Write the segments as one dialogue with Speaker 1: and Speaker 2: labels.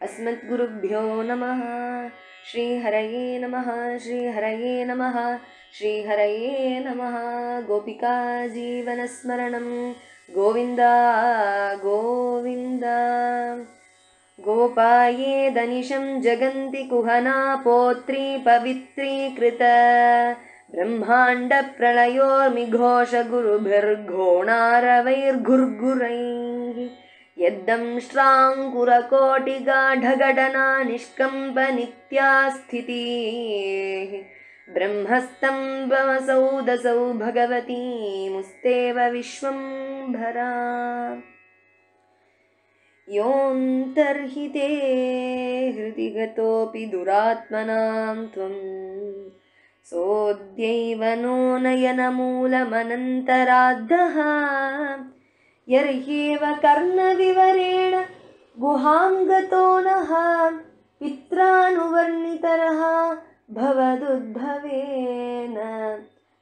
Speaker 1: अस्मद्गुरुभ्यो नमः। श्रीहरये नमः, श्रीहरये नमः, श्रीहरये नमः। गोपिका जीवनस्मरणं गोविन्द गोविन्द। गोपाये दनिशं जगन्ति कुहना पौत्री पवित्रीकृत ब्रह्माण्डप्रलयोर्मिघोषगुरुभिर्घोणारवैर्घुर्घुरैः यद्दंष्ट्राङ्कुरकोटिगाढघटना निष्कम्पनित्या स्थितिः ब्रह्मस्तम्भमसौ दसौ भगवती मुस्तेव विश्वम्भरा। योऽन्तर्हिते हृदि गतोऽपि दुरात्मनां त्वं सोऽद्यैव नो नयनमूलमनन्तराद्धः यर्ह्येव कर्णविवरेण गुहां गतो नः पित्रानुवर्णितरः भवदुद्भवेन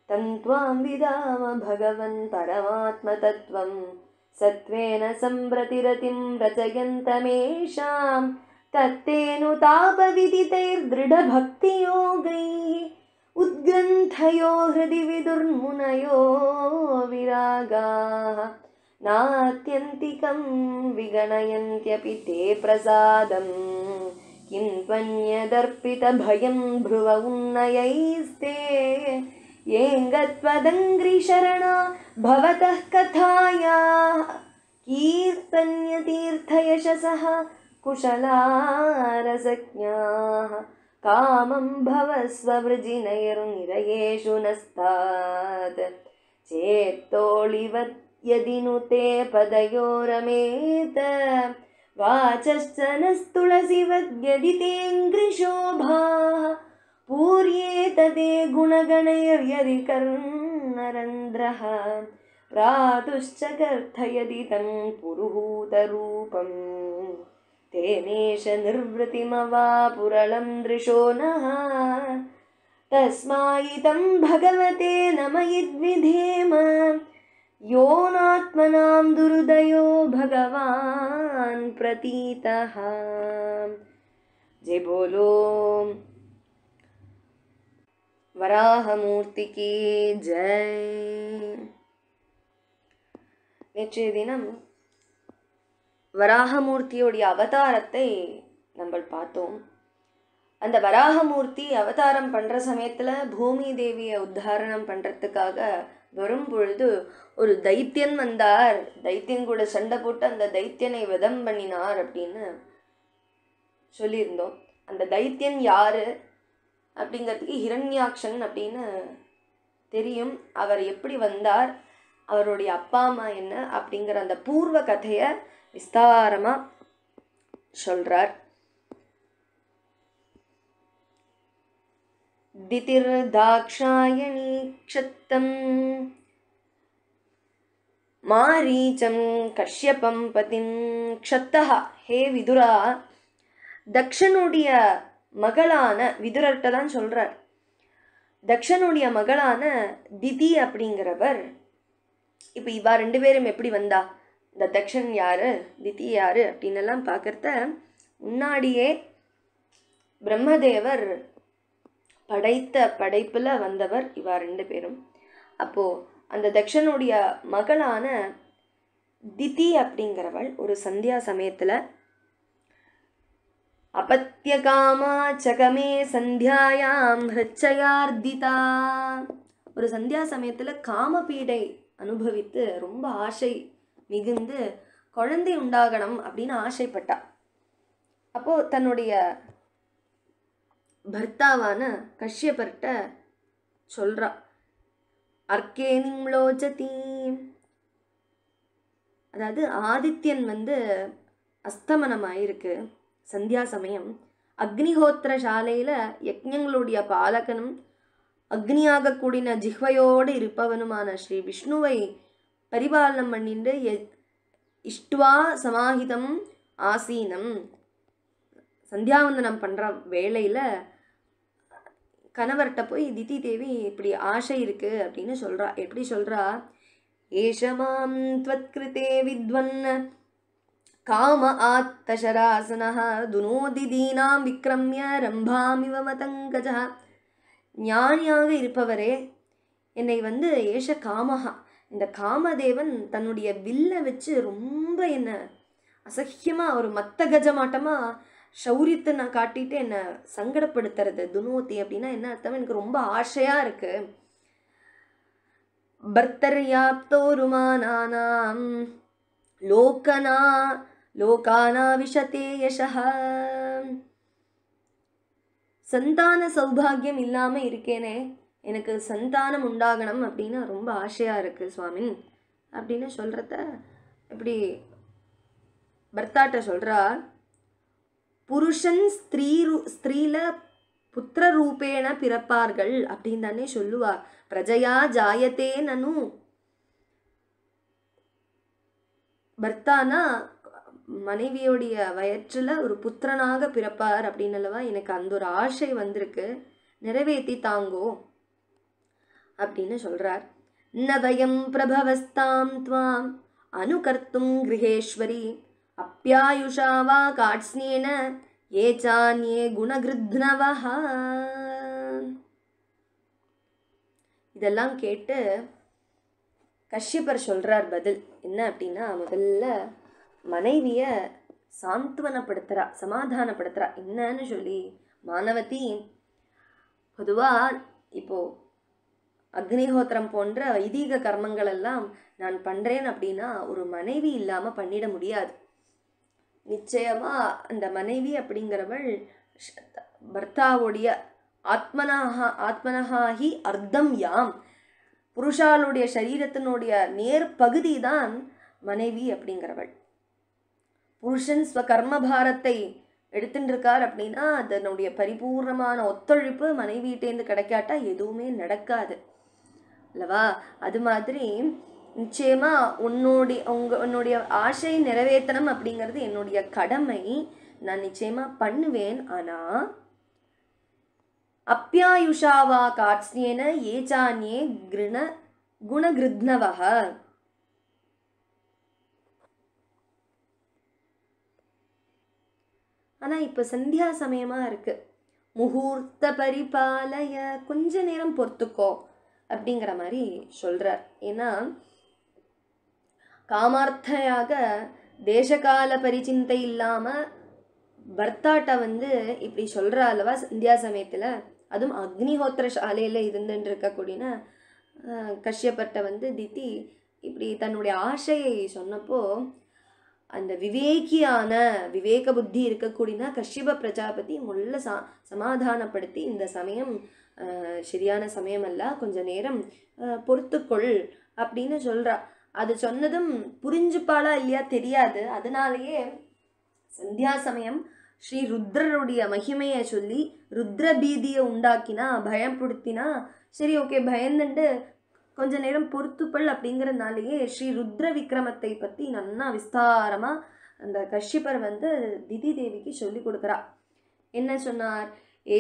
Speaker 1: तं त्वां विदाम भगवन् परमात्मतत्त्वं सत्त्वेन सम्प्रतिरतिं रचयन्तमेषां तत्तेऽनुतापविदितैर्दृढभक्तियोगैः उद्ग्रन्थयो हृदि विदुर्मुनयो विरागाः नात्यन्तिकं विगणयन्त्यपि ते प्रसादं किं त्वन्यदर्पितभयं भ्रुव उन्नयैस्ते येङ्गत्वदङ्घ्रिशरणा भवतः कथायाः कीर्तन्यतीर्थयशसः कुशलारसज्ञाः कामं भवस्ववृजिनैर्निरयेषु नस्तात् चेत्तोळिवत् यदि नु ते पदयोरमेत वाचश्च नस्तुलसिवद्यदि तेऽङ्घ्रिशोभाः पूर्येत ते गुणगणैर्यदि कर्णरन्ध्रः प्रातुश्च कर्थयदि तं पुरुहूतरूपं तेनेश निर्वृतिमवापुरलं दृशो नः तस्मायितं भगवते नमयिद्विधेम यो नात्मनां दुर्दयो भगवान् प्रतीतः। जय बोलो வராகமூர்த்தி கி ஜெய். நேற்றைய தினம் வராகமூர்த்தியோடைய அவதாரத்தை நம்ம பார்த்தோம். அந்த வராகமூர்த்தி அவதாரம் பண்ணுற சமயத்தில் பூமி தேவியை உத்தாரணம் பண்ணுறதுக்காக வரும் பொழுது ஒரு தைத்தியன் வந்தார். தைத்தியன் கூட சண்டை போட்டு அந்த தைத்தியனை வதம் பண்ணினார் அப்படின்னு சொல்லியிருந்தோம். அந்த தைத்தியன் யாரு அப்படிங்கிறதுக்கு ஹிரண்யாக்ஷன் அப்படின்னு தெரியும். அவர் எப்படி வந்தார், அவருடைய அப்பா அம்மா என்ன அப்படிங்கிற அந்த பூர்வ கதையை விஸ்தாரமாக சொல்கிறார். திதிர் தாக்ஷாயணி க்ஷத்தம் மாரீச்சம் கஷ்யபம் பதிம் க்ஷத்தஹ. ஹே விதுரா, தக்ஷனுடைய மகளான விதுரர்கிட்ட தான் சொல்கிறார். தக்ஷனுடைய மகளான திதி அப்படிங்கிறவர், இப்போ இவா ரெண்டு பேரும் எப்படி வந்தா, இந்த தக்ஷன் யாரு திதி யாரு அப்படின்னு எல்லாம் பார்க்கறத முன்னாடியே பிரம்மதேவர் படைத்த படைப்பில் வந்தவர் இவா ரெண்டு பேரும். அப்போது அந்த தக்ஷனுடைய மகளான திதி அப்படிங்கிறவள் ஒரு சந்தியா சமயத்தில் அபத்தியகாமா சகமே சந்தியாயாம் ஹிருச்சயார்திதா, ஒரு சந்தியா சமயத்தில் காமபீடை அனுபவித்து ரொம்ப ஆசை மிகுந்து குழந்தை உண்டாகணும் அப்படின்னு ஆசைப்பட்டா. அப்போது தன்னுடைய பர்த்தாவான கஷ்யபர்கிட்ட சொல்கிறா, அர்க்கேனிம் லோச்சதி, அதாவது ஆதித்யன் அஸ்தமனமாயிருக்கு சந்தியா சமயம். அக்னிஹோத்திர சாலையில் யக்ஞங்களுடைய பாலகனும் அக்னியாக கூடின ஜிஹ்வையோடு இருப்பவனுமான ஸ்ரீ விஷ்ணுவை பரிபாலனம் பண்ணிட்டு இஷ்டுவா சமாஹிதம் ஆசீனம் சந்தியாவந்தனம் பண்ணுற வேளையில் கணவர்கிட்ட போய் திதி தேவி இப்படி ஆசை இருக்குது அப்படின்னு சொல்கிறா. எப்படி சொல்கிறா, ஏஷமாம் த்வத்கிருதே வித்வன் காம ஆத்தசராசனஹ துனோதி தீனாம் விக்ரம்ய ரம்பாமிவ மதங்கஜா. ஞானியாக இருப்பவரே, என்னை ஏஷ காமஹா, இந்த காமதேவன் தன்னுடைய வில்ல வச்சு ரொம்ப என்ன அசக்கியமாக ஒரு மத்த கஜமாட்டமாக சௌரியத்தை நான் காட்டிட்டு என்னை சங்கடப்படுத்துறது. துனோதி அப்படின்னா என்ன அர்த்தம்? எனக்கு ரொம்ப ஆசையாக இருக்குது. பர்த்தர்யாப்தோருமானானாம் லோகானா விஷதே யசஹ. சந்தான சௌபாகியம் இல்லாமல் இருக்கேனே, எனக்கு சந்தானம் உண்டாகணும் அப்படின்னு ரொம்ப ஆசையாக இருக்குது சுவாமின் அப்படின்னு சொல்கிறத இப்படி பர்த்தாட்ட சொல்கிறார். புருஷன் ஸ்திரீல புத்திர ரூபேண பிறப்பார்கள் அப்படின்னு தானே சொல்லுவார். பிரஜையா ஜாயத்தே நனு. பர்த்தானா மனைவியோடைய வயிற்றில் ஒரு புத்திரனாக பிறப்பார் அப்படின்னு அல்லவா, எனக்கு அந்த ஒரு ஆசை வந்திருக்கு, நிறைவேற்றி தாங்கோ அப்படின்னு சொல்றார். நவயம் பிரபவஸ்தாம் த்வாம் அனுகர்த்தும் கிரகேஸ்வரி அப்யாயுஷா வா காட்ஸ்னேன ஏச்சான்யே குணகிருத்னவஹ. இதெல்லாம் கேட்டு கஷ்யபர் சொல்றார் பதில் என்ன அப்படின்னா, முதல்ல மனைவிய சாந்த்வனப்படுத்துறா, சமாதானப்படுத்துறா. என்னன்னு சொல்லி, மானவதி பொதுவா இப்போ அக்னிஹோத்திரம் போன்ற வைதீக கர்மங்கள் எல்லாம் நான் பண்றேன் அப்படின்னா ஒரு மனைவி இல்லாம பண்ணிட முடியாது. நிச்சயமா அந்த மனைவி அப்படிங்கிறவள் பர்த்தாவுடைய ஆத்மனஹாஹி அர்த்தம் யாம், புருஷாளுடைய சரீரத்தினுடைய நேர் பகுதி தான் மனைவி அப்படிங்கிறவள். புருஷன் ஸ்வகர்மபாரத்தை எடுத்துட்டு இருக்கார் அப்படின்னா அதனுடைய பரிபூர்ணமான ஒத்துழைப்பு மனைவியிட்டேந்து கிடைக்காட்டா எதுவுமே நடக்காது அல்லவா. அது மாதிரி நிச்சயமா உன்னுடைய ஆசை நிறைவேற்றணும் அப்படிங்கிறது என்னுடைய கடமை, நான் நிச்சயமா பண்ணுவேன். ஆனா அப்யாயுஷாவா காட்ஸ்னேன ஏச்சான்யே குணகிருத்னவஹ. ஆனா இப்ப சந்தியா சமயமா இருக்கு, முகூர்த்த பரிபாலய, கொஞ்ச நேரம் பொறுத்துக்கோ அப்படிங்கிற மாதிரி சொல்றார். ஏன்னா காமார்த்தையாக தேசகால பரிச்சிந்தை இல்லாம பர்த்தாட்ட இப்படி சொல்றா அல்லவா சந்தியா சமயத்துல. அதுவும் அக்னிஹோத்திர சாலையில இருந்துட்டு இருக்கக்கூடிய கஷ்யப்பட்ட திதி இப்படி தன்னுடைய ஆசையை சொன்னப்போ அந்த விவேக புத்தி இருக்கக்கூடியனா கஷ்யப பிரஜாபதி முள்ள சமாதானப்படுத்தி, இந்த சமயம் சரியான சமயம் அல்ல, கொஞ்ச நேரம் பொறுத்துக்கொள் அப்படின்னு சொல்றா. அது சொன்னதும் புரிஞ்சுப்பாளா இல்லையா தெரியாது. அதனாலேயே சந்தியா சமயம் ஸ்ரீ ருத்ரருடைய மகிமையை சொல்லி ருத்ர பீதியை உண்டாக்கினா, பயப்படுத்தினா, சரி ஓகே பயந்துண்டு கொஞ்ச நேரம் பொறுத்துப்பள் அப்படிங்கிறதுனாலேயே ஸ்ரீ ருத்ர விக்ரமத்தை பற்றி நன்னா விஸ்தாரமாக அந்த கஷ்யபர் திதி தேவிக்கு சொல்லி கொடுக்குறா. என்ன சொன்னார்?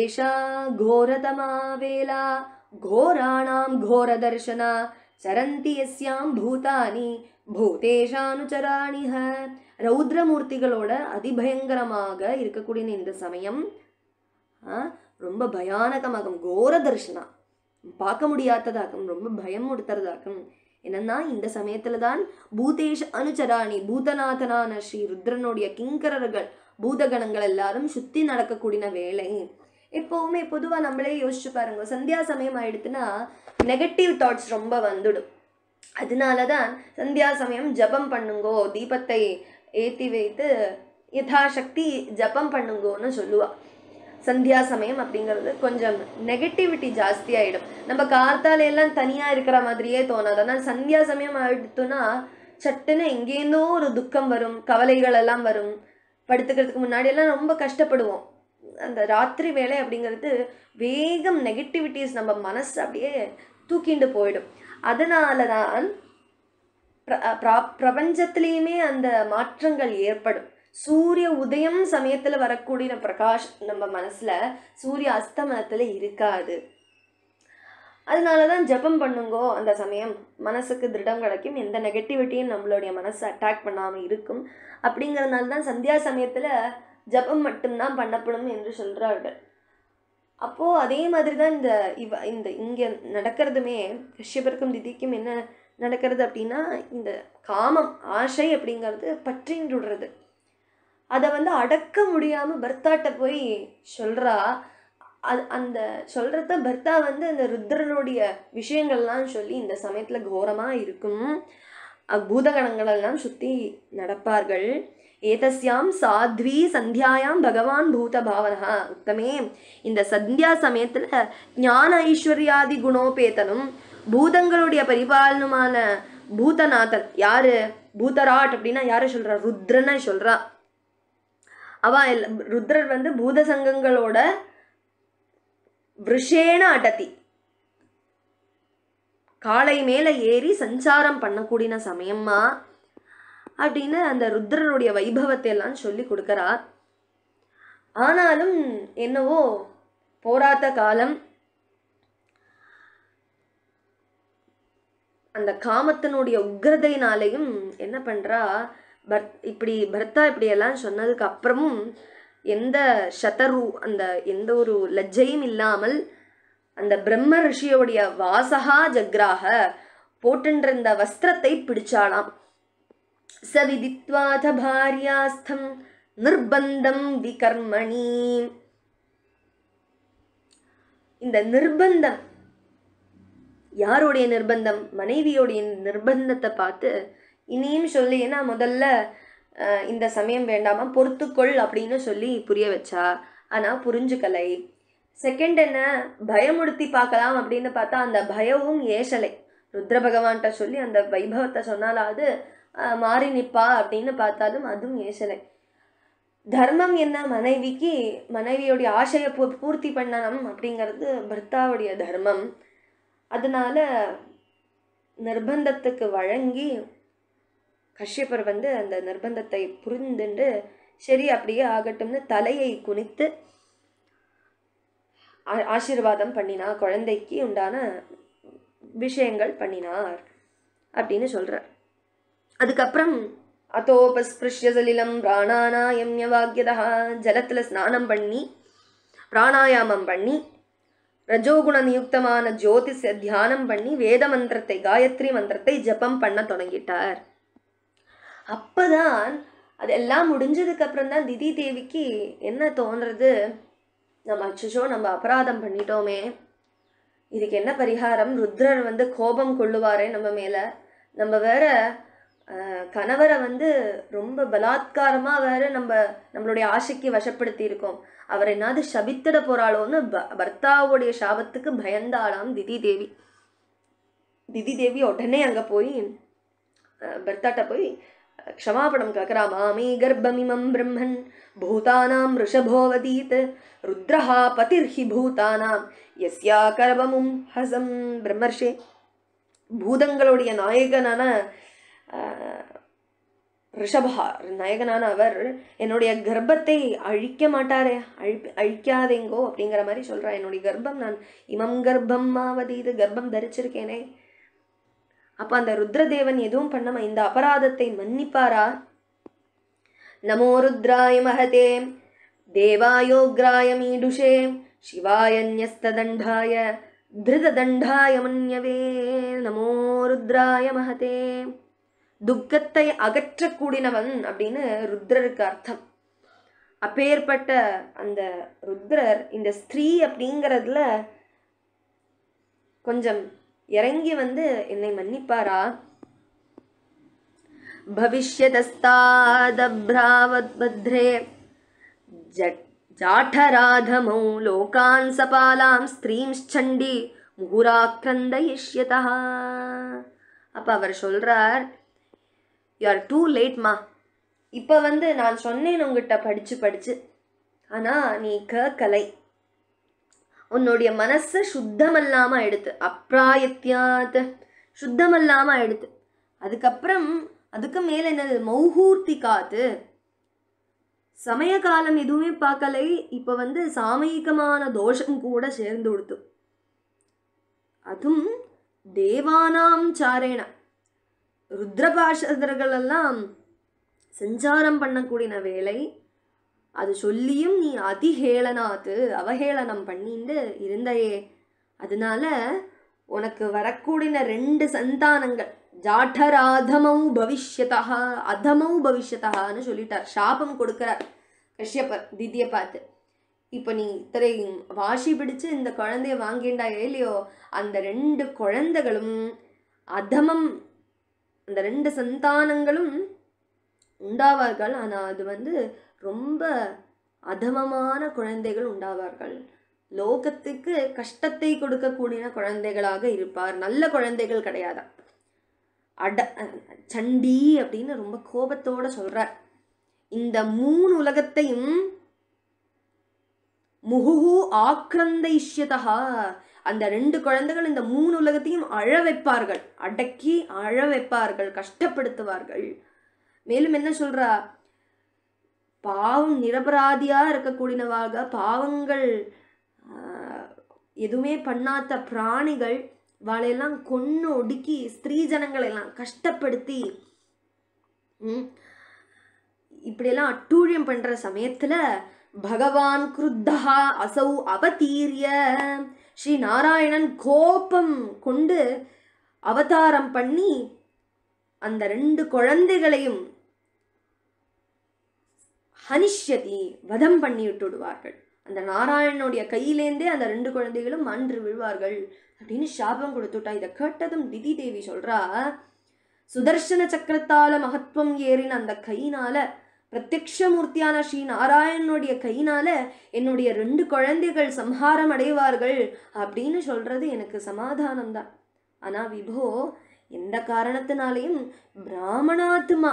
Speaker 1: ஏஷா கோரதமா வேலா கோராணாம் கோர தர்ஷனா சரந்தி யஸ்யாம் பூதானி பூதேஷானுச்சராணிஹ. ரௌத்ரமூர்த்திகளோட அதிபயங்கரமாக இருக்கக்கூடிய இந்த சமயம் ரொம்ப பயானகமாகும். கோர தர்ஷனா, பார்க்க முடியாததாகும், ரொம்ப பயம் கொடுத்துறதாகும். என்னன்னா இந்த சமயத்துல தான் பூதேஷ அனுச்சராணி, பூதநாதனான ஸ்ரீ ருத்ரனுடைய கிங்கரர்கள் பூதகணங்கள் எல்லாரும் சுத்தி நடக்கக்கூடிய வேலை. எப்பவுமே பொதுவாக நம்மளே யோசிச்சு பாருங்க, சந்தியா சமயம் ஆயிடுத்துன்னா நெகட்டிவ் தாட்ஸ் ரொம்ப வந்துடும். அதனாலதான் சந்தியா சமயம் ஜபம் பண்ணுங்கோ, தீபத்தை ஏற்றி வைத்து யதாசக்தி ஜபம் பண்ணுங்கோன்னு சொல்லுவா. சந்தியா சமயம் அப்படிங்கிறது கொஞ்சம் நெகட்டிவிட்டி ஜாஸ்தி ஆகிடும். நம்ம கார்த்தாலையெல்லாம் தனியாக இருக்கிற மாதிரியே தோணாது. ஆனால் சந்தியா சமயம் ஆகிடுத்துன்னா சட்டுன்னு எங்கேருந்தோ ஒரு துக்கம் வரும், கவலைகள் எல்லாம் வரும். படுத்துக்கிறதுக்கு முன்னாடியெல்லாம் ரொம்ப கஷ்டப்படுவோம். அந்த ராத்திரி வேலை அப்படிங்கிறது வேகம் நெகட்டிவிட்டிஸ் நம்ம மனசு அப்படியே தூக்கிண்டு போயிடும். அதனால தான் பிரபஞ்சத்திலையுமே அந்த மாற்றங்கள் ஏற்படும். சூரிய உதயம் சமயத்துல வரக்கூடிய பிரகாஷ் நம்ம மனசுல சூரிய அஸ்தமனத்துல இருக்காது. அதனால தான் ஜபம் பண்ணுங்கோ, அந்த சமயம் மனசுக்கு திருடம் கிடைக்கும், எந்த நெகட்டிவிட்டியும் நம்மளுடைய மனசை அட்டாக் பண்ணாமல் இருக்கும். அப்படிங்கிறதுனால தான் சந்தியா சமயத்தில் ஜபம் மட்டும்தான் பண்ணப்படும் என்று சொல்கிறார்கள். அப்போது அதே மாதிரி தான் இந்த இங்கே நடக்கிறதுமே கஷ்யபருக்கும் திதிக்கும் என்ன நடக்கிறது அப்படின்னா, இந்த காமம் ஆசை அப்படிங்கிறது பற்றின்னு விடுறது. அதை வந்து அடக்க முடியாமல் பர்த்தாட்ட போய் சொல்கிறா. அந்த சொல்கிறத பர்த்தா வந்து அந்த ருத்ரனுடைய விஷயங்கள்லாம் சொல்லி இந்த சமயத்தில் கோரமாக இருக்கும். பூதகணங்களெல்லாம் சுற்றி நடப்பார்கள். ஏதஸ்யாம் சாத்வி சந்தியாயாம் பகவான் பூத பாவனா உத்தமே. இந்த சந்தியா சமயத்தில் ஞான ஐஸ்வர்யாதி குணோபேதனும் பூதங்களுடைய பரிபாலனுமான பூதநாதன் யாரு? பூதராட் அப்படின்னா யாரை சொல்கிறா? ருத்ரனை சொல்கிறா. ருத்ரர் வந்து பூத சங்கங்களோட விஷேன அடத்தி காளை மேலே ஏறி சஞ்சாரம் பண்ணக்கூடிய சமயமா அப்படின்னு அந்த ருத்ரனுடைய வைபவத்தை எல்லாம் சொல்லி கொடுக்கிறார். ஆனாலும் என்னவோ போராட்ட காலம், அந்த காமத்தினுடைய உக்ரதையினாலையும் என்ன பண்றா, இப்படி பர்த்தா இப்படியெல்லாம் சொன்னதுக்கு அப்புறமும் எந்த சதரு அந்த எந்த ஒரு லஜ்ஜையும் இல்லாமல் அந்த பிரம்ம ரிஷியோடைய வாசகா ஜக்ராக போட்டுன்ற வஸ்திரத்தை பிடிச்சாலாம். சவிதித்வாத பாரியாஸ்தம் நிர்பந்தம் விகர்மணி. இந்த நிர்பந்தம் யாருடைய நிர்பந்தம்? மனைவியோடைய நிர்பந்தத்தை பார்த்து இனியும் சொல்லி, ஏன்னா முதல்ல இந்த சமயம் வேண்டாமா பொறுத்துக்கொள் அப்படின்னு சொல்லி புரிய வச்சா. ஆனால் புரிஞ்சுக்கலை. செகண்ட் என்ன, பயமுடுத்தி பார்க்கலாம் அப்படின்னு பார்த்தா அந்த பயமும் ஏசலை. ருத்ர பகவான்கிட்ட சொல்லி அந்த வைபவத்தை சொன்னாலாவது மாறி நிற்பா அப்படின்னு பார்த்தாலும் அதுவும் ஏசலை. தர்மம் என்ன, மனைவிக்கு மனைவியோடைய ஆசையை பூர்த்தி பண்ணணும் அப்படிங்கிறது பர்த்தாவுடைய தர்மம். அதனால நிர்பந்தத்துக்கு வழங்கி கஷ்யப்பர் வந்து அந்த நிர்பந்தத்தை புரிந்துண்டு சரி அப்படியே ஆகட்டும்னு தலையை குனித்து ஆசீர்வாதம் பண்ணினா, குழந்தைக்கு உண்டான விஷயங்கள் பண்ணினார் அப்படின்னு சொல்கிறார். அதுக்கப்புறம் அதோபஸ்பிருஷ்ய சலிலம் பிராணானாயம்யவாக்யதா, ஜலத்தில் ஸ்நானம் பண்ணி பிராணாயாமம் பண்ணி ரஜோகுண நியுக்தமான ஜோதிஷ தியானம் பண்ணி வேத மந்திரத்தை காயத்ரி மந்திரத்தை ஜபம் பண்ண தொடங்கிட்டார். அப்போதான் அதெல்லாம் முடிஞ்சதுக்கு அப்புறம் தான் திதி தேவிக்கு என்ன தோன்றது, நம்ம அச்சோ நம்ம அபராதம் பண்ணிட்டோமே, இதுக்கு என்ன பரிகாரம்? ருத்ரர் வந்து கோபம் கொள்ளுவாரே நம்ம மேலே, நம்ம வேற கணவரை வந்து ரொம்ப பலாத்காரமாக வேற நம்மளுடைய ஆசைக்கு வசப்படுத்தி இருக்கோம், அவர் என்னாவது சபித்திட போகிறாளோன்னு பர்த்தாவுடைய சாபத்துக்கு பயந்தாளாம் திதி தேவி. திதி தேவி உடனே அங்கே போய் பர்த்தாட்ட போய் க்ஷமாபணம் கேட்குறா. மாமி கர்ப்பமிமம் பிரம்மன் பூதானாம் ரிஷபோவதீத் ருத்ரஹா பதிர்ஹி பூதானாம் யஸ்யா கர்ப்பமும் ஹசம். பிரம்மர்ஷே, பூதங்களுடைய நாயகனான ரிஷபா நாயகனான அவர் என்னுடைய கர்ப்பத்தை அழிக்க மாட்டாரே, அழிக்காதேங்கோ அப்படிங்கிற மாதிரி சொல்கிறா. என்னுடைய கர்ப்பம் நான் இமம் கர்ப்பம் மாவதீது கர்ப்பம் தரிச்சிருக்கேனே. அப்போ அந்த ருத்ரதேவன் எதுவும் பண்ணாம இந்த அபராதத்தை மன்னிப்பாரா? நமோ ருத்ராய மகதே தேவாயோக்ராய மீடுஷே சிவாயன்யஸ்ததண்டாய திருததண்டாய மன்யவே. நமோ ருத்ராய மகதே, துக்கத்தை அகற்றக்கூடியவன் அப்படின்னு ருத்ரருக்கு அர்த்தம். அப்பேற்பட்ட அந்த ருத்ரர் இந்த ஸ்திரீ அப்படிங்கிறதுல கொஞ்சம் இறங்கி வந்து என்னை மன்னிப்பாரா? பவிஷ்யதஸ்தாதப்ராவத்பத்ரே ஜாட்டராதமௌ லோகான் சபாலாம் ஸ்திரீம்ச்சண்டி முகுராக்ரந்தயிஷ்யதா. அப்போ அவர் சொல்கிறார், யூ ஆர் டூ லேட்மா. இப்போ வந்து நான் சொன்னேன் உங்ககிட்ட படித்து ஆனால் நீ கேட்கலை. உன்னுடைய மனசை சுத்தமல்லாமல் எடுத்து அப்ராயத்தியாத் சுத்தமல்லாமல் எடுத்து அதுக்கப்புறம் அதுக்கு மேலே என்னது மௌஹூர்த்தி காத்து சமய காலம் எதுவுமே பார்க்கலை. இப்போ வந்து சாமயிகமான தோஷம் கூட சேர்ந்து கொடுத்து அதுவும் தேவானாம் சாரேன ருத்ரபாஷதர்களெல்லாம் சஞ்சாரம் பண்ணக்கூடிய வேலை. அது சொல்லியும் நீ அதிஹேளனாத்து அவஹேளனம் பண்ணிட்டு இருந்தையே. அதனால உனக்கு வரக்கூடிய 2 சந்தானங்கள் ஜாட்டராதமௌ பவிஷ்யதா அதமௌ பவிஷ்யதான்னு சொல்லிட்டார். சாபம் கொடுக்கிறார் கஷ்யப்பர் திதியை பார்த்து. இப்போ நீ இத்தனை வாசி பிடிச்சு இந்த குழந்தைய வாங்கிண்டாயே இல்லையோ, அந்த 2 குழந்தைகளும் அதமம், அந்த 2 சந்தானங்களும் உண்டாவார்கள். ஆனால் அது ரொம்ப அதமமான குழந்தைகள் உண்டாவார்கள். லோகத்துக்கு கஷ்டத்தை கொடுக்கக்கூடிய குழந்தைகளாக இருப்பார். நல்ல குழந்தைகள் கிடையாதா. சண்டி அப்படின்னு ரொம்ப கோபத்தோட சொல்றார். இந்த 3 உலகத்தையும் முகுஹு ஆக்ரந்தைஷ்யதா, அந்த 2 குழந்தைகள் இந்த 3 உலகத்தையும் அழ வைப்பார்கள், அடக்கி அழ வைப்பார்கள், கஷ்டப்படுத்துவார்கள். மேலும் என்ன சொல்றா, பாவம் நிரபராதியா இருக்கக்கூடியவாக பாவங்கள் எதுவுமே பண்ணாத பிராணிகள் வாழையெல்லாம் கொன்னு ஒடுக்கி ஸ்திரீ ஜனங்கள் எல்லாம் கஷ்டப்படுத்தி இப்படியெல்லாம் அட்டூழியம் பண்ற சமயத்துல பகவான் குருத்தஹா அசௌ அவதீரிய, ஸ்ரீ நாராயணன் கோபம் கொண்டு அவதாரம் பண்ணி அந்த 2 குழந்தைகளையும் ஹனிஷ்யதி வதம் பண்ணி விட்டுடுவார்கள். அந்த நாராயணனுடைய கையிலேந்தே அந்த 2 குழந்தைகளும் மாண்டு விழுவார்கள் அப்படின்னு சாபம் கொடுத்துட்டா. இதை கேட்டதும் திதி தேவி சொல்றா, சுதர்சன சக்கரத்தால மகத்துவம் ஏறின அந்த கையினால, பிரத்யக்ஷமூர்த்தியான ஸ்ரீ நாராயணனுடைய கையினால என்னுடைய 2 குழந்தைகள் சம்ஹாரம் அடைவார்கள் அப்படின்னு சொல்றது எனக்கு சமாதானம்தான். ஆனா விபோ, எந்த காரணத்தினாலையும் பிராமணாத்மா,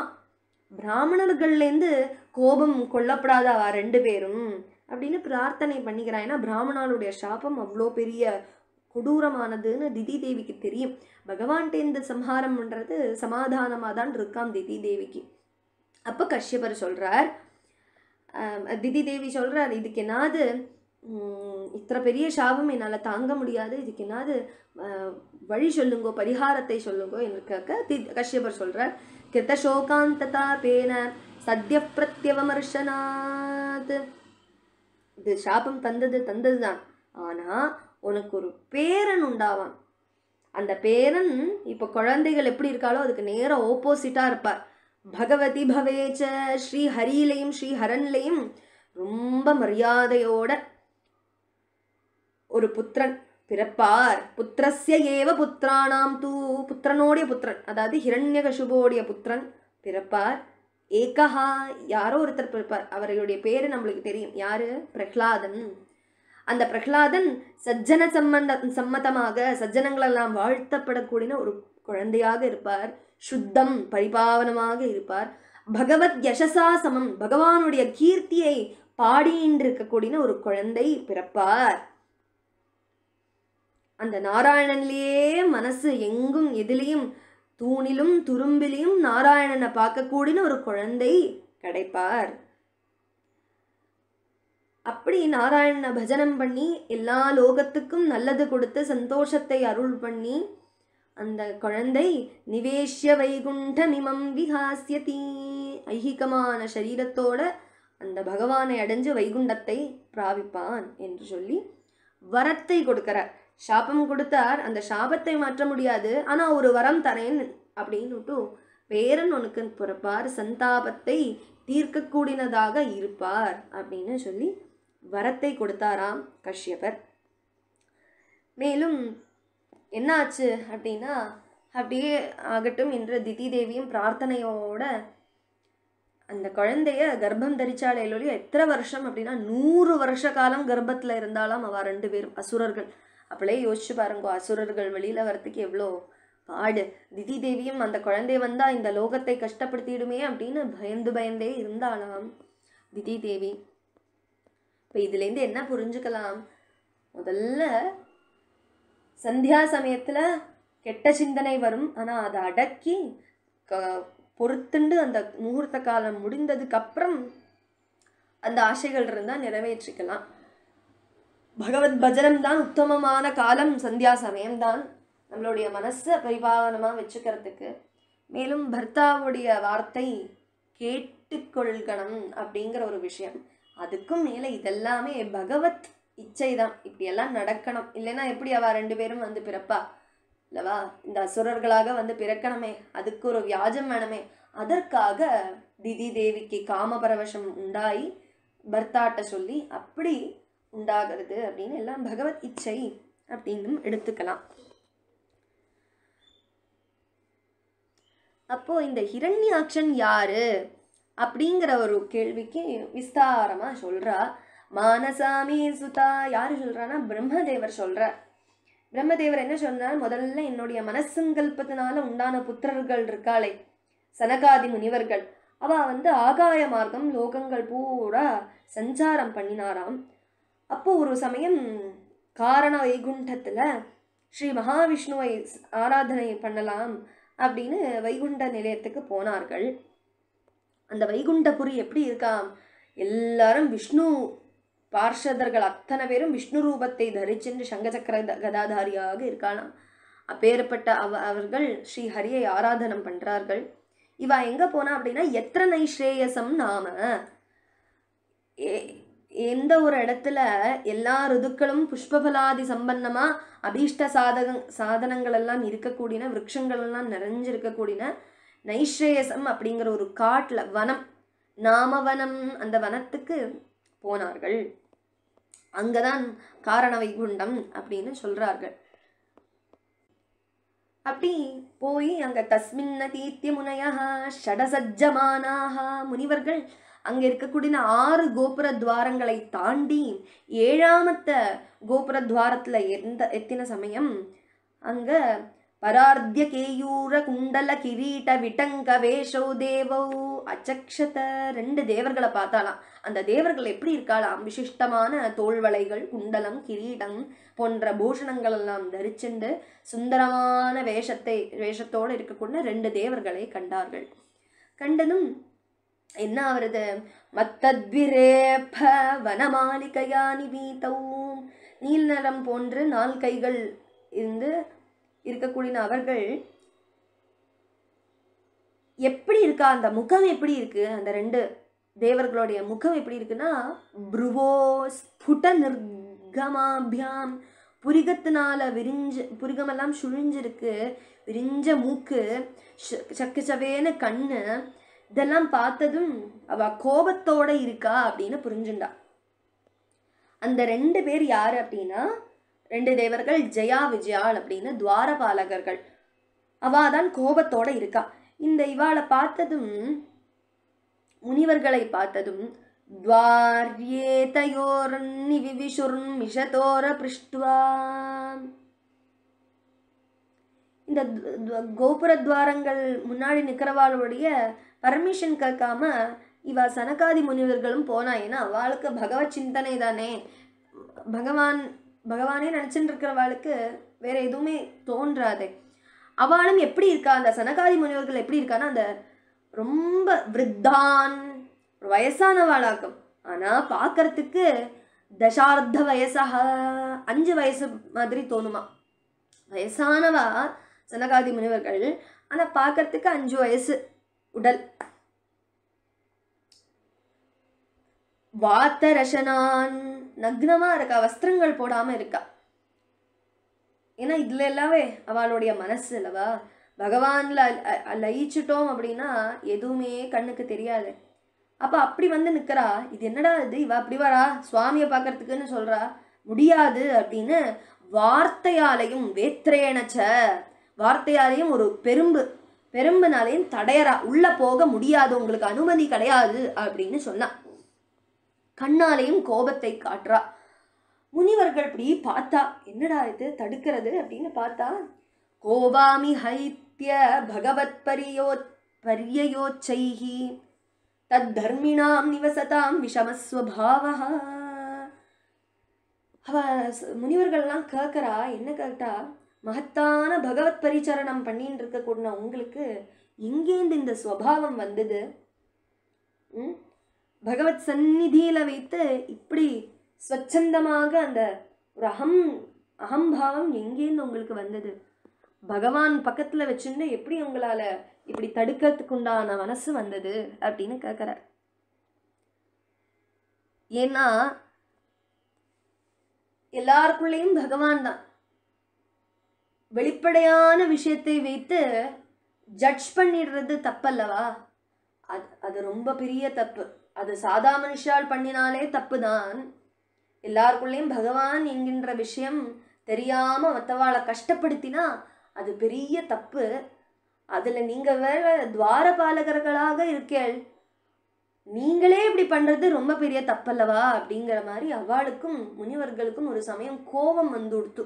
Speaker 1: பிராமணர்கள்லேருந்து கோபம் கொல்லப்படாதவா 2 பேரும் அப்படின்னு பிரார்த்தனை பண்ணிக்கிறான். ஏன்னா பிராமணாளுடைய சாபம் அவ்வளோ பெரிய கொடூரமானதுன்னு திதி தேவிக்கு தெரியும். பகவான்கிட்டேருந்து சம்ஹாரம் பண்ணுறது சமாதானமாக தான் இருக்காம் திதி தேவிக்கு. அப்போ கஷ்யபர் சொல்கிறார், திதி தேவி சொல்கிறார், இதுக்கு என்னாது இத்தனை பெரிய சாபம் என்னால் தாங்க முடியாது, இதுக்கு என்னாது வழி சொல்லுங்கோ, பரிகாரத்தை சொல்லுங்கோ என்று கேட்க கஷ்யபர் சொல்கிறார், கிருதசோகாந்ததா பேன சத்ய பிரத்யவமர்ஷனாத். இது சாபம் தந்தது தான், ஆனால் உனக்கு ஒரு பேரன் உண்டாவான். அந்த பேரன் இப்போ குழந்தைகள் எப்படி இருக்காளோ அதுக்கு நேரம் ஆப்போசிட்டாக இருப்பார். பகவதி பவேச்ச, ஸ்ரீ ஹரியிலையும் ஸ்ரீ ஹரன்லையும் ரொம்ப மரியாதையோட ஒரு புத்திரன் பிறப்பார். புத்திரஸ்ய ஏவ புத்திரானாம் தூ, புத்திரனோடைய புத்திரன், அதாவது ஹிரண்யகசுபோடைய புத்திரன் பிறப்பார். ஏகஹா, யாரோ ஒருத்தர் பிறப்பார். அவருடைய பேரு நம்மளுக்கு தெரியும், யாரு? பிரஹ்லாதன். அந்த பிரஹ்லாதன் சஜ்ஜன சம்மதமாக சஜ்ஜனங்களெல்லாம் வாழ்த்தப்படக்கூடிய ஒரு குழந்தையாக இருப்பார். சுத்தம் பரிபாவனமாக இருப்பார். பகவத் யசசா சமம், பகவானுடைய கீர்த்தியை பாடின்றிருக்கக்கூடிய ஒரு குழந்தை பிறப்பார். அந்த நாராயணன்லேயே மனசு எங்கும் எதிலையும் தூணிலும் துரும்பிலையும் நாராயணனை பார்க்கக்கூடிய ஒரு குழந்தை கிடைப்பார். அப்படி நாராயணனை பஜனம் பண்ணி எல்லா லோகத்துக்கும் நல்லது கொடுத்து சந்தோஷத்தை அருள் பண்ணி அந்த குழந்தை நிவேஷ்ய வைகுண்டமிமம் விஹாஸ்யதி, ஐகிகமான சரீரத்தோட அந்த பகவானை அடைஞ்சு வைகுண்டத்தை பிராபிப்பான் என்று சொல்லி வரத்தை கொடுக்கிறார். சாபம் கொடுத்தார், அந்த சாபத்தை மாற்ற முடியாது, ஆனால் ஒரு வரம் தரேன் அப்படின்னுட்டு பேரன் உனக்கு பிறப்பார், சந்தாபத்தை தீர்க்கக்கூடியதாக இருப்பார் அப்படின்னு சொல்லி வரத்தை கொடுத்தாராம் கஷ்யபர். மேலும் என்னாச்சு அப்படின்னா, அப்படியே ஆகட்டும் என்று திதி தேவியும் பிரார்த்தனையோட அந்த குழந்தைய கர்ப்பம் தரிச்சாலே இல்லையோ, எத்தனை வருஷம் அப்படின்னா 100 வருஷ காலம் கர்ப்பத்தில் இருந்தாலும் அவ 2 பேரும் அசுரர்கள். அப்படியே யோசிச்சு பாருங்க, அசுரர்கள் வெளியில வரத்துக்கு எவ்வளோ பாடு. திதி தேவியும் அந்த குழந்தை வந்தா இந்த லோகத்தை கஷ்டப்படுத்திடுமே அப்படின்னு பயந்தே இருந்தாலாம் திதி தேவி. இப்போ இதுலேருந்து என்ன புரிஞ்சுக்கலாம்? முதல்ல சந்தியா சமயத்தில் கெட்ட சிந்தனை வரும், ஆனால் அதை அடக்கி பொறுத்துண்டு அந்த முகூர்த்த காலம் முடிந்ததுக்கு அப்புறம் அந்த ஆசைகள் இருந்தால் நிறைவேற்றிக்கலாம். பகவத் பஜனம் தான் உத்தமமான காலம், சந்தியா சமயம்தான் நம்மளுடைய மனசை பரிபாலனமாக வச்சுக்கிறதுக்கு. மேலும் பர்த்தாவுடைய வார்த்தை கேட்டுக்கொள்கணும் அப்படிங்கிற ஒரு விஷயம். அதுக்கும் மேலே இதெல்லாமே பகவத் இச்சை தான். இப்படியெல்லாம் நடக்கணும், இல்லைன்னா எப்படி அவ 2 பேரும் வந்து பிறப்பா இல்லவா? இந்த அசுரர்களாக வந்து பிறக்கணுமே, அதுக்கு ஒரு வியாஜம் வேணுமே. அதற்காக திதி தேவிக்கு காமபரவசம் உண்டாயி பர்த்தாட்ட சொல்லி அப்படி உண்டாகிறது அப்படின்னு எல்லாம் பகவத் இச்சை அப்படின்னும் எடுத்துக்கலாம். அப்போ இந்த ஹிரண்யாக்ஷன் யாரு அப்படிங்கிற ஒரு கேள்விக்கு விஸ்தாரமா சொல்றா. மானசாமி சுதா யாரு சொல்றான்னா பிரம்மதேவர் சொல்றார். பிரம்மதேவர் என்ன சொன்னார்? முதல்ல என்னுடைய மனசங்கல்பத்தினால உண்டான புத்திரர்கள் இருக்காளே சனகாதி முனிவர்கள், அவ வந்து ஆகாய மார்க்கம் லோகங்கள் பூரா சஞ்சாரம் பண்ணினாராம். அப்போ ஒரு சமயம் காரண வைகுண்டத்துல ஸ்ரீ மகாவிஷ்ணுவை ஆராதனை பண்ணலாம் அப்படின்னு வைகுண்ட நிலையத்துக்கு போனார்கள். அந்த வைகுண்டபுரி எப்படி இருக்காம்? எல்லாரும் விஷ்ணு பார்ஷதர்கள் அத்தனை பேரும் விஷ்ணு ரூபத்தை தரிச்சென்று சங்கசக்கர கதாதாரியாக இருக்கலாம். அப்பேற்பட்ட அவர்கள் ஸ்ரீ ஹரியை ஆராதனம் பண்றார்கள். இவ எங்க போனா அப்படின்னா எத்திர நைஸ்ரேயசம் நாம, எந்த ஒரு இடத்துல எல்லா ருதுக்களும் புஷ்பபலாதி சம்பன்னமா அபீஷ்ட சாதனங்கள் எல்லாம் இருக்கக்கூடிய விருட்சங்கள் எல்லாம் நிறைஞ்சிருக்கக்கூடிய நைஸ்ரேயசம் அப்படிங்கிற ஒரு காட்டுல வனம், நாமவனம், அந்த வனத்துக்கு போனார்கள். அங்கதான் காரண வைகுண்டம் அப்படின்னு சொல்றார்கள். அப்படி போய் அங்க தஸ்மின்ன தீத்திய முனையா ஷடசஜ்ஜமானாக முனிவர்கள் அங்க இருக்கக்கூடிய 6 கோபுர துவாரங்களை தாண்டி 7ஆமத்த கோபுர துவாரத்துல எத்தின சமயம் அங்க பரார்த்திய கேயூர குண்டல கிரீட விட்டங்க வேஷோ தேவோ அச்சக்ஷத 2 தேவர்களை பார்த்தாலாம். அந்த தேவர்கள் எப்படி இருக்காளாம்? விசிஷ்டமான தோள்வளைகள், குண்டலம், கிரீடம் போன்ற பூஷணங்கள் எல்லாம் தரிச்சுண்டு சுந்தரமான வேஷத்தோடு இருக்கக்கூடிய 2 தேவர்களை கண்டார்கள். கண்டதும் என்ன ஆவறது? மத்தத்விரேப வனமாலிகையா நிவீதௌ, நீல் நிறம் போன்று 4 கைகள் இருந்து இருக்கக்கூடிய அவர்கள் எப்படி இருக்கா? அந்த முகம் எப்படி இருக்கு? அந்த 2 தேவர்களுடைய முகம் எப்படி இருக்குன்னா புருவோ ஸ்புட நிர்கமாபியாம், புரிகத்தினால புரிகமெல்லாம் சுழிஞ்சிருக்கு, விரிஞ்ச மூக்கு, சக்கச்சவேன கண்ணு, இதெல்லாம் பார்த்ததும் அவ கோபத்தோட இருக்கா அப்படின்னு புரிஞ்சுண்டா. அந்த 2 பேர் யாரு அப்படின்னா 2 தேவர்கள் ஜெயா விஜயாள் அப்படின்னு துவாரபாலகர்கள். அவாதான் கோபத்தோட இருக்கா. இந்த இவாளை பார்த்ததும் முனிவர்களை பார்த்ததும் துவார்யேதயோர்னி விவிஷுர்ன் மிஷதோர பிருஷ்டுவா, இந்த கோபுர துவாரங்கள் முன்னாடி நிற்கிறவாளுடைய பர்மிஷன் கேட்காம இவா சனகாதி முனிவர்களும் போனா. ஏன்னா அவளுக்கு பகவத் சிந்தனை தானே, பகவானே நினச்சிட்டு இருக்கிறவாளுக்கு வேற எதுவுமே தோன்றாதே. அவளும் எப்படி இருக்கா? அந்த சனகாதி முனிவர்கள் எப்படி இருக்கான்னா அந்த ரொம்ப விருத்தான் வயசானவாளாக்கும், ஆனா பார்க்கறதுக்கு தசார்த்த வயசாக 5 வயசு மாதிரி தோணுமா. வயசானவா சனகாதி முனிவர்கள், ஆனா பார்க்கறதுக்கு 5 வயசு உடல். வாத்தரசனான், நக்னமா இருக்கா, வஸ்திரங்கள் போடாம இருக்கா. ஏன்னா இதுல எல்லாமே அவளுடைய மனசு இல்லவா, பகவான்ல லயிச்சுட்டோம் அப்படின்னா எதுவுமே கண்ணுக்கு தெரியாது. அப்ப அப்படி வந்து நிக்கிறா. இது என்னடா இது, இவ அப்படி வரா சுவாமியை பார்க்கறதுக்குன்னு சொல்றா, முடியாது அப்படின்னு வார்த்தையாலையும் வேத்திரேனச்ச, வார்த்தையாலையும் ஒரு பெரும்புனாலையும் தடையறா, உள்ள போக முடியாது, உங்களுக்கு அனுமதி கிடையாது அப்படின்னு சொன்னா. கண்ணாலையும் கோபத்தை காட்டுறா. முனிவர்கள் இப்படி பார்த்தா என்னடா இது தடுக்கிறது அப்படின்னு பார்த்தா, கோபாமி ஹைத்ய பகவத் பர்யயோச்சைஹி தத் தர்மிணாம் நிவசதாம் விஷமஸ்வபாவஹ. அவ முனிவர்கள்லாம் கேட்கறா. என்ன கேட்டா, மகத்தான பகவத் பரிச்சரணம் பண்ணின்னு இருக்கக்கூடிய உங்களுக்கு எங்கேருந்து இந்த ஸ்வபாவம் வந்தது? பகவத் சந்நிதியில வைத்து இப்படி ஸ்வச்சந்தமாக அந்த ஒரு அகம்பாவம் எங்கேருந்து உங்களுக்கு வந்தது? பகவான் பக்கத்துல வச்சுட்டு எப்படி உங்களால இப்படி தடுக்கிறதுக்கு உண்டான மனசு வந்தது அப்படின்னு கேட்கிறார். ஏன்னா எல்லாருக்குள்ளேயும் பகவான் தான். வெளிப்படையான விஷயத்தை வைத்து ஜட்ஜ் பண்ணிடுறது தப்பல்லவா? அது ரொம்ப பெரிய தப்பு. அது சாதா மனுஷால் பண்ணினாலே தப்பு தான். எல்லாருக்குள்ளேயும் பகவான் என்கின்ற விஷயம் தெரியாம மற்றவாளை கஷ்டப்படுத்தினா அது பெரிய தப்பு. அதுல நீங்க வேற துவாரபாலகர்களாக இருக்கேள், நீங்களே இப்படி பண்றது ரொம்ப பெரிய தப்பல்லவா அப்படிங்கிற மாதிரி அவளுக்கும் முனிவர்களுக்கும் ஒரு சமயம் கோபம் வந்துடுத்து.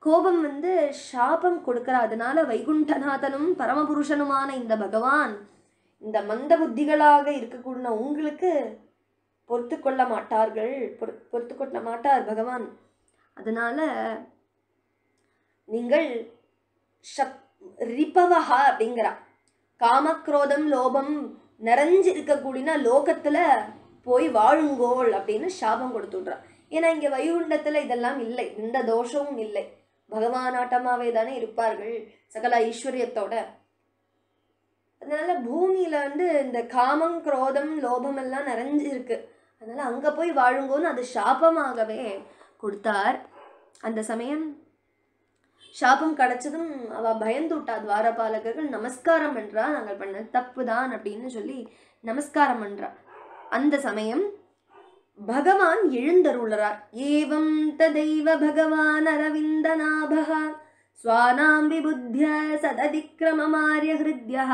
Speaker 1: கோபம் வந்து சாபம் கொடுக்கிற. அதனால வைகுண்டநாதனும் பரமபுருஷனுமான இந்த பகவான் இந்த மந்த புத்திகளாக இருக்கக்கூடிய உங்களுக்கு பொறுத்து கொள்ள மாட்டார்கள், பொறுத்து கொள்ள மாட்டார் பகவான். அதனால நீங்கள் ரிபவஹா அப்படிங்கிறா, காமக்ரோதம் லோபம் நிறைஞ்சு இருக்கக்கூடிய லோகத்துல போய் வாழுங்கோள் அப்படின்னு சாபம் கொடுத்துடுறா. ஏன்னா இங்க வைகுண்டத்துல இதெல்லாம் இல்லை, எந்த தோஷமும் இல்லை. பகவானாட்டமாவே தானே இருப்பார்கள் சகல ஐஸ்வர்யத்தோட. அதனால பூமியில வந்து இந்த காமம் குரோதம் லோபம் எல்லாம் நிறைஞ்சு இருக்கு. அதனால அங்க போய் வாழுங்கோன்னு அது சாபமாகவே கொடுத்தார். அந்த சமயம் சாபம் கிடைச்சதும் அவ பயந்துட்டா. துவாரபாலகர்கள் நமஸ்காரம் பண்றா, நாங்கள் பண்ண தப்பு தான் அப்படின்னு சொல்லி நமஸ்காரம் பண்றா. அந்த சமயம் பகவான் எழுந்தருளார். ஏவம் ததைவ பகவான் அரவிந்தநாபஹ ஸ்வானாம் விபுத்ய சததிக்ரமமார்ய ஹிருத்யஹ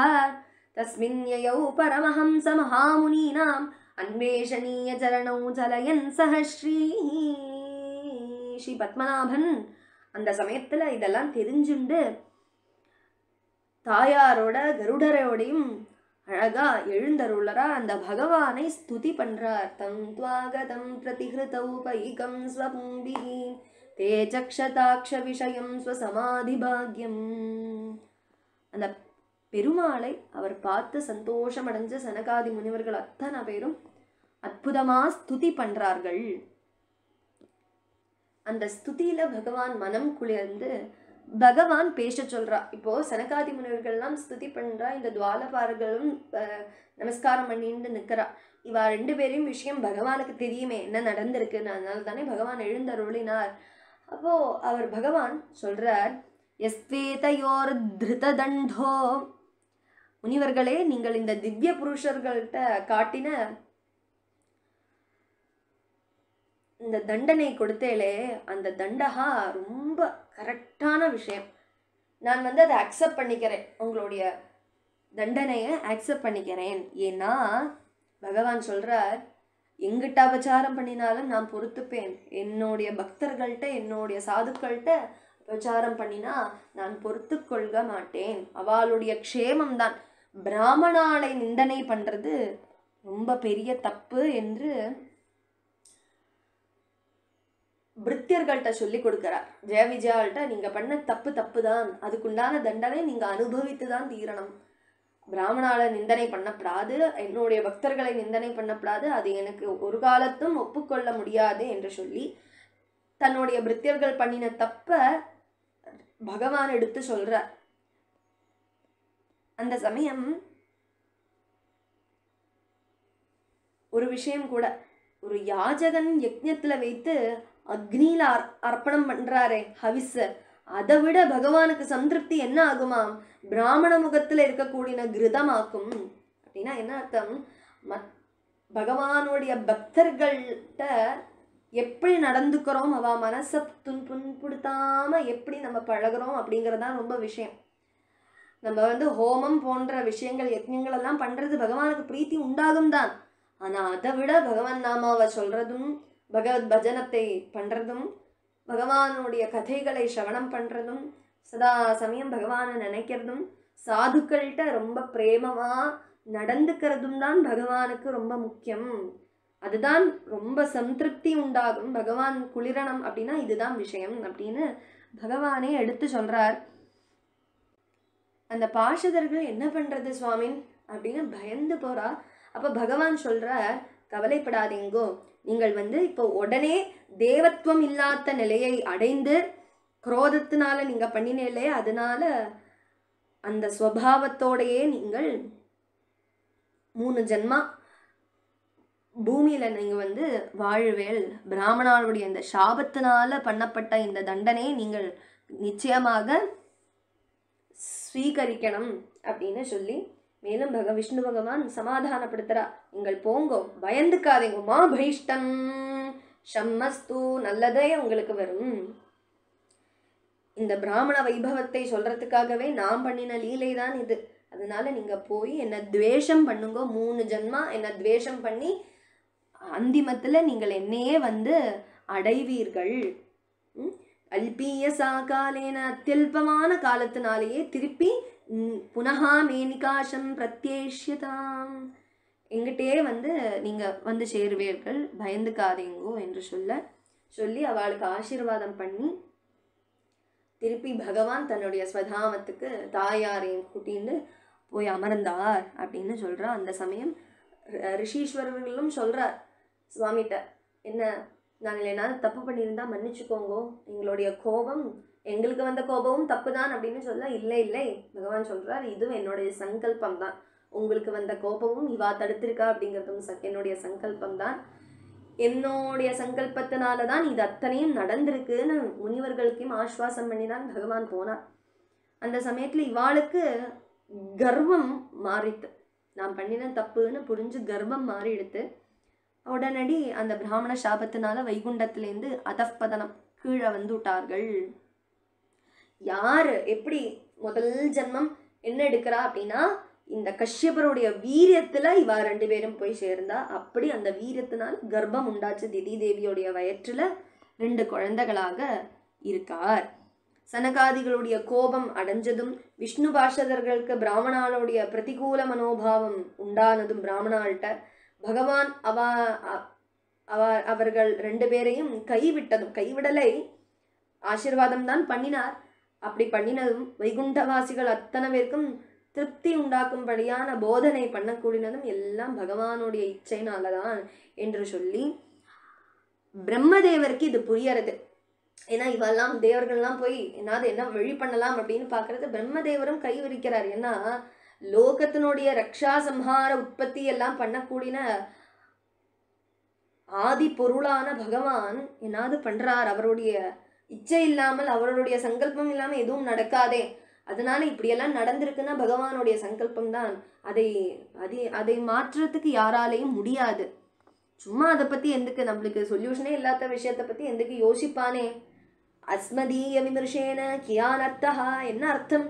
Speaker 1: தஸ்மின் யயௌ பரமஹம்ச மகாமுனீனாம் அன்வேஷணீய சரணௌ சலயன் சஹ ஸ்ரீ பத்மநாபன் அந்த சமயத்துல இதெல்லாம் தெரிஞ்சுண்டு தாயாரோட கருடரோடையும் அழகா எழுந்தருளரா அந்த பகவானை ஸ்துதி பண்றார். தம் துவாகதம் பிரதிஹிருதௌபைகம் ஸ்வபும்பிஹி தே சக்ஷதாக்ஷ விஷயம் ஸ்வசமாதி பாக்யம். அந்த பெருமாளை அவர் பார்த்து சந்தோஷம் அடைஞ்ச சனகாதி முனிவர்கள் அத்தனை பேரும் அற்புதமா ஸ்துதி பண்றார்கள். அந்த ஸ்துதியில பகவான் மனம் குளிர்ந்து பகவான் பேச சொல்றா. இப்போ சனகாதி முனிவர்கள்லாம் ஸ்துதி பண்றா, இந்த துவாலபாரர்களும் நமஸ்காரம் பண்ணிட்டு நிக்கிறா. இவா ரெண்டு பேரையும் விஷயம் பகவானுக்கு தெரியுமே என்ன நடந்திருக்குன்னு. அதனால தானே பகவான் எழுந்தருளினார். அப்போ அவர் பகவான் சொல்றார், எஸ்வேதயோர் திருத தண்டோ, முனிவர்களே நீங்கள் இந்த திவ்ய புருஷர்கள்ட்ட காட்டின இந்த தண்டனை கொடுத்தேலே அந்த தண்டகா ரொம்ப கரெக்டான விஷயம். நான் வந்து அதை அக்செப்ட் பண்ணிக்கிறேன், உங்களுடைய தண்டனையை அக்செப்ட் பண்ணிக்கிறேன். ஏன்னா பகவான் சொல்றார், எங்கிட்ட அபச்சாரம் பண்ணினாலும் நான் பொறுத்துப்பேன். என்னுடைய பக்தர்கள்ட்ட என்னுடைய சாதுக்கள்கிட்ட அபச்சாரம் பண்ணினா நான் பொறுத்து கொள்க மாட்டேன். அவளுடைய க்ஷேமம் தான். பிராமணாலை நிந்தனை பண்றது ரொம்ப பெரிய தப்பு என்று பிருத்தியர்கள்ட்ட சொல்லி கொடுக்கிறார். ஜெய விஜயாள்கிட்ட நீங்க பண்ண தப்பு தப்பு தான், அதுக்குண்டான தண்டனை நீங்க அனுபவித்து தான் தீரணும். பிராமணால நிந்தனை பண்ணப்படாது, என்னுடைய பக்தர்களை நிந்தனை பண்ணப்படாது, அது எனக்கு ஒரு காலத்தும் ஒப்புக்கொள்ள முடியாது என்று சொல்லி தன்னுடைய பிருத்தியர்கள் பண்ணின தப்ப பகவான் எடுத்து சொல்றார். அந்த சமயம் ஒரு விஷயம் கூட, ஒரு யாஜகன் யஜ்ஞத்துல வைத்து அக்னியில அர்ப்பணம் பண்றாரே ஹவிஸ், அதை விட பகவானுக்கு சந்திருப்தி என்ன ஆகுமாம்? பிராமண முகத்துல இருக்கக்கூடிய கிருதமாக்கும். அப்படின்னா என்ன அர்த்தம்? பகவானுடைய பக்தர்கள்ட்ட எப்படி நடந்துக்கிறோம், அவ மனசை புண்படுத்தாம எப்படி நம்ம பழகிறோம் அப்படிங்கறதுதான் ரொம்ப விஷயம். நம்ம வந்து ஹோமம் போன்ற விஷயங்கள் யஜ்ஞங்கள் எல்லாம் பண்றது பகவானுக்கு பிரீத்தி உண்டாகும் தான். ஆனா அதை விட பகவான் நாமாவை சொல்றதும் பகவத் பஜனத்தை பண்றதும் பகவானுடைய கதைகளை சிரவணம் பண்றதும் சதா சமயம் பகவானை நினைக்கிறதும் சாதுக்கள்கிட்ட ரொம்ப பிரேமமா நடந்துக்கிறதும் தான் பகவானுக்கு ரொம்ப முக்கியம். அதுதான் ரொம்ப சந்திருப்தி உண்டாகும். பகவான் குளிரணம் அப்படின்னா இதுதான் விஷயம் அப்படின்னு பகவானே எடுத்து சொல்றார். அந்த பாஷதர்கள் என்ன பண்றது சுவாமின் அப்படின்னு பயந்து போறா. அப்ப பகவான் சொல்றார், கவலைப்படாதீங்கோ, நீங்கள் இப்போ உடனே தேவத்துவம் இல்லாத நிலையை அடைந்து குரோதத்தினால நீங்க பண்ணினே, அதனால அந்த ஸ்வபாவத்தோடையே நீங்கள் 3 ஜென்மா பூமியில நீங்க வாழுவேல். பிராமணாளுடைய இந்த சாபத்தினால பண்ணப்பட்ட இந்த தண்டனை நீங்கள் நிச்சயமாக ஸ்வீகரிக்கணும் அப்படின்னு சொல்லி மேலும் விஷ்ணு பகவான் சமாதானப்படுத்துறா. நீங்கள் போங்கோ, பயந்துக்காதீங்க, மா பைஷ்டம் ஷம்மஸ்து, நல்லதே உங்களுக்கு வரும். இந்த பிராமண வைபவத்தை சொல்றதுக்காகவே நான் பண்ணின லீலை தான் இது. அதனால நீங்க போய் என்ன துவேஷம் பண்ணுங்க, 3 ஜென்மா என்ன துவேஷம் பண்ணி அந்திமத்துல நீங்கள் என்னையே அடைவீர்கள். அல்பீய சாகாலேன, அத்தியல்பமான காலத்தினாலேயே திருப்பி புனகா மேனிகாசம் பிரத்யேஷ்யதாம், எங்கிட்டே நீங்க சேருவீர்கள், பயந்துக்காதீங்கோ என்று சொல்லி அவளுக்கு ஆசீர்வாதம் பண்ணி திருப்பி பகவான் தன்னுடைய ஸ்வதாமத்துக்கு தாயாரையும் கூட்டின்னு போய் அமர்ந்தார் அப்படின்னு சொல்றா. அந்த சமயம் ரிஷீஸ்வரர்களும் சொல்றார் சுவாமிகிட்ட, என்ன நாங்கள் என்ன தப்பு பண்ணியிருந்தா மன்னிச்சுக்கோங்கோ, எங்களுடைய கோபம், எங்களுக்கு வந்த கோபமும் தப்பு தான் அப்படின்னு சொல்ல, இல்லை இல்லை பகவான் சொல்றார், இதுவும் என்னுடைய சங்கல்பம் தான், உங்களுக்கு வந்த கோபமும் இவா தடுத்திருக்கா அப்படிங்கிறதும் என்னுடைய சங்கல்பம் தான், என்னுடைய சங்கல்பத்தினால தான் இது அத்தனையும் நடந்திருக்குன்னு முனிவர்களுக்கும் ஆஸ்வாசம் பண்ணி தான் பகவான் போனார். அந்த சமயத்தில் இவாளுக்கு கர்வம் மாறித்து, நான் பண்ணின தப்புன்னு புரிஞ்சு கர்வம் மாறிடுத்து. உடனடி அந்த பிராமண சாபத்தினால வைகுண்டத்திலேருந்து அதப்பதனம் கீழே விட்டார்கள். யாரு எப்படி முதல் ஜென்மம் என்ன எடுக்கிறா அப்படின்னா, இந்த கஷ்யபருடைய வீரியத்துல இவா 2 பேரும் போய் சேர்ந்தா. அப்படி அந்த வீரியத்தினால் கர்ப்பம் உண்டாச்சு. திதி தேவியோடைய வயிற்றுல 2 குழந்தைகளாக இருக்கார். சனகாதிகளுடைய கோபம் அடைஞ்சதும், விஷ்ணு பாஷதர்களுக்கு பிராமணாளுடைய பிரதிகூல மனோபாவம் உண்டானதும், பிராமணாள்கிட்ட பகவான் அவர்கள் 2 பேரையும் கைவிட்டதும், கைவிடலை ஆசீர்வாதம் தான் பண்ணினார். அப்படி பண்ணினதும் வைகுண்டவாசிகள் அத்தனை பேருக்கும் திருப்தி உண்டாக்கும்படியான போதனை பண்ணக்கூடியதும் எல்லாம் பகவானுடைய இச்சைனாலதான் என்று சொல்லி பிரம்மதேவருக்கு இது புரியறது. ஏன்னா இவெல்லாம் தேவர்கள்லாம் போய் என்ன வழி பண்ணலாம் அப்படின்னு பாக்குறது, பிரம்மதேவரும் கை விரிக்கிறார். ஏன்னா லோகத்தினுடைய ரக்ஷா சம்ஹார உற்பத்தி எல்லாம் பண்ணக்கூடிய ஆதி பொருளான பகவான் என்னாவது பண்றார், அவருடைய இச்சை இல்லாமல், அவருடைய சங்கல்பம் இல்லாமல் எதுவும் நடக்காதே. அதனால இப்படியெல்லாம் நடந்திருக்குன்னா பகவானுடைய சங்கல்பம் தான். அதை மாற்றுறதுக்கு யாராலையும் முடியாது. சும்மா அதை பத்தி எதுக்கு, நம்மளுக்கு சொல்யூஷனே இல்லாத விஷயத்தை பத்தி எதுக்கு யோசிப்பானே. அஸ்மதீய விமர்சேன கியான் அர்த்தா, என்ன அர்த்தம்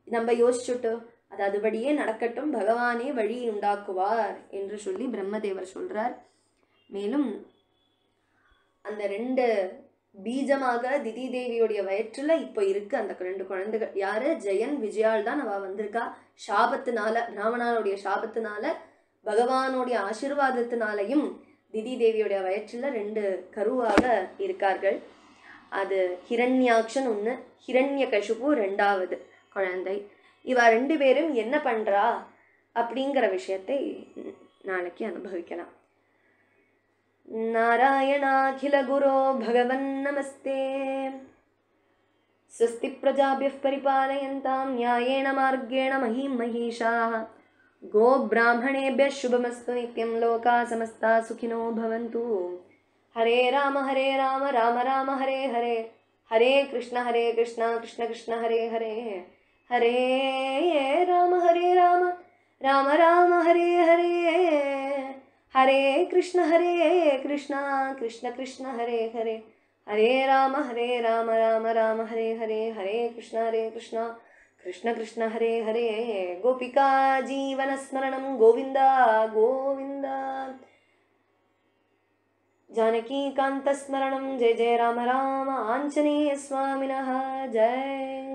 Speaker 1: நம்ம யோசிச்சுட்டு அது அதுபடியே நடக்கட்டும், பகவானே வழி உண்டாக்குவார் என்று சொல்லி பிரம்மதேவர் சொல்றார். மேலும் அந்த 2 பீஜமாக திதி தேவியோடைய வயிற்றுல இப்போ இருக்கு அந்த 2 குழந்தைகள். யாரு? ஜெயன் விஜயால் தான் அவ வந்திருக்கா. சாபத்தினால, பிராமணாளுடைய சாபத்தினால, பகவானுடைய ஆசீர்வாதத்தினாலையும் திதி தேவியோடைய வயிற்றுல 2 கருவாக இருக்கார்கள். அது ஹிரண்யாக்ஷன் 1, ஹிரண்யகசிபு 2வது குழந்தை. இவ 2 பேரும் என்ன பண்றா அப்படிங்கிற விஷயத்தை நாளைக்கு அனுபவிக்கலாம். नारायणाखिल गुरो भगवन् नमस्ते। स्वस्ति प्रजाभ्यः परिपालयन्तां न्यायेन मार्गेण महीं महिषाः। गो ब्राह्मणेभ्यः शुभमस्तु नित्यं लोकाः समस्ताः सुखिनो भवन्तु। हरे राम राम राम हरे हरे, हरे कृष्ण कृष्ण कृष्ण हरे हरे, हरे राम राम राम हरे हरे, हरे कृष्ण कृष्ण कृष्ण हरे हरे, हरे राम राम राम हरे हरे, हरे कृष्ण कृष्ण कृष्ण हरे हरे। गोपिका जीवन स्मरणं गोविंद गोविंद, जानकी कांत स्मरणं जय जय राम राम, आंजनेय स्वामिनः जय।